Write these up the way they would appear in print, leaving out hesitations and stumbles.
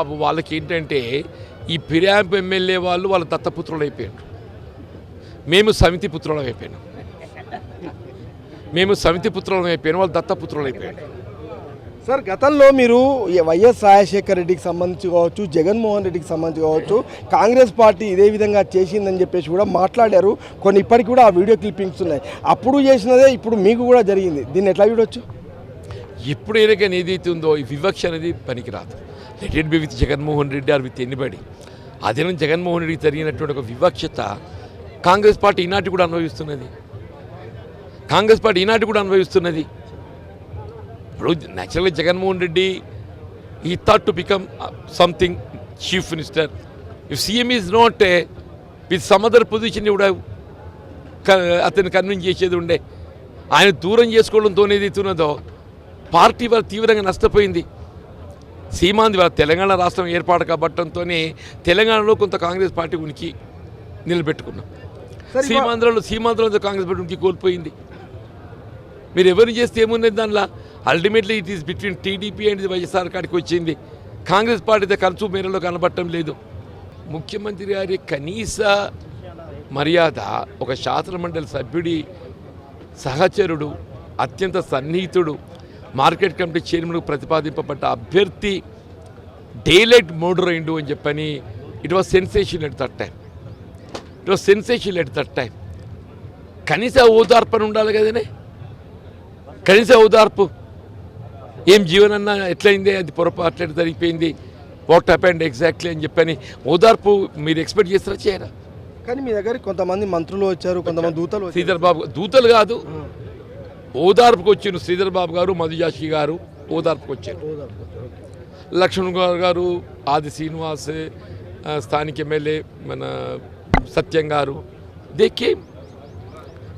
బాబు వాళ్ళకి ఏంటంటే ఈ ఫిర్యాదు ఎమ్మెల్యే వాళ్ళ దత్తపుత్రులు అయిపోయారు. మేము సమితి పుత్రులం అయిపోయాను. వాళ్ళు దత్తపుత్రులు అయిపోయారు. సార్ గతంలో మీరు వైఎస్ రాజశేఖర రెడ్డికి సంబంధించి కావచ్చు, జగన్మోహన్ రెడ్డికి సంబంధించి కావచ్చు, కాంగ్రెస్ పార్టీ ఇదే విధంగా చేసిందని చెప్పేసి కూడా మాట్లాడారు. కొన్ని ఇప్పటికి కూడా ఆ వీడియో క్లిప్పింగ్స్ ఉన్నాయి. అప్పుడు చేసినదే ఇప్పుడు మీకు కూడా జరిగింది. దీన్ని ఎట్లా చూడొచ్చు? ఇప్పుడు ఏదైనా ఏదైతే ఉందో ఈ వివక్ష అనేది పనికిరాదు. Let it be with Jaganmohan Reddy or with anybody. అదే జగన్మోహన్ రెడ్డికి జరిగినటువంటి ఒక వివక్షత కాంగ్రెస్ పార్టీ ఈనాటి కూడా అనుభవిస్తున్నది. ఇప్పుడు న్యాచురల్గా జగన్మోహన్ రెడ్డి ఈ thought to become something chief minister. If CM is not with some other position కూడా అతన్ని కన్విన్స్ చేసేది ఉండే. ఆయన దూరం చేసుకోవడంతో ఏదైతున్నదో పార్టీ వాళ్ళు తీవ్రంగా నష్టపోయింది. సీమాంధ్ర వాళ్ళ తెలంగాణ రాష్ట్రం ఏర్పాటు కాబట్టడంతో తెలంగాణలో కొంత కాంగ్రెస్ పార్టీ ఉనికి నిలబెట్టుకున్నాం. సీమాంధ్రలో కాంగ్రెస్ పార్టీ ఉనికి కోల్పోయింది. మీరు ఎవరిని చేస్తే ఏమున్నది దానిలో? Ultimately it is between TDP and YSR కాడికి వచ్చింది. కాంగ్రెస్ పార్టీ ఖర్చు మేరలో కనబడటం లేదు. ముఖ్యమంత్రి గారి కనీస మర్యాద ఒక శాసనమండలి సభ్యుడి సహచరుడు, అత్యంత సన్నిహితుడు, మార్కెట్ కమిటీ చైర్మన్కు ప్రతిపాదింపబడ్డ అభ్యర్థి డేలైట్ మర్డర్ అయిండు అని చెప్పని it was sensation at that time. కనీస ఓదార్పణ ఉండాలి కదనే. కనీస ఓదార్పు ఏం జీవనన్నా ఎట్లయింది, అది పొరపాటు జరిగిపోయింది, వాట్ హ్యాపెండ్ ఎగ్జాక్ట్లీ అని చెప్పని ఓదార్పు మీరు ఎక్స్పెక్ట్ చేస్తారా? చేయరా? కానీ మీ దగ్గర కొంతమంది మంత్రులు వచ్చారు, కొంతమంది దూతలు. శ్రీధర్ బాబు దూతలు కాదు, ఓదార్పుకు వచ్చారు. శ్రీధర్ బాబు గారు, మధుజాషి గారు ఓదార్పుకు వచ్చారు. లక్ష్మణ్ గారు, ఆది శ్రీనివాస్, స్థానిక ఎమ్మెల్యే మన సత్యం గారు దేకే.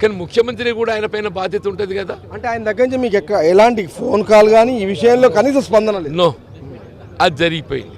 కానీ ముఖ్యమంత్రి కూడా ఆయన పైన బాధ్యత ఉంటుంది కదా. అంటే ఆయన దగ్గర నుంచి మీకు ఎలాంటి ఫోన్ కాల్ కానీ ఈ విషయంలో కనీస స్పందన లేదు? నో, అది జరిగిపోయింది.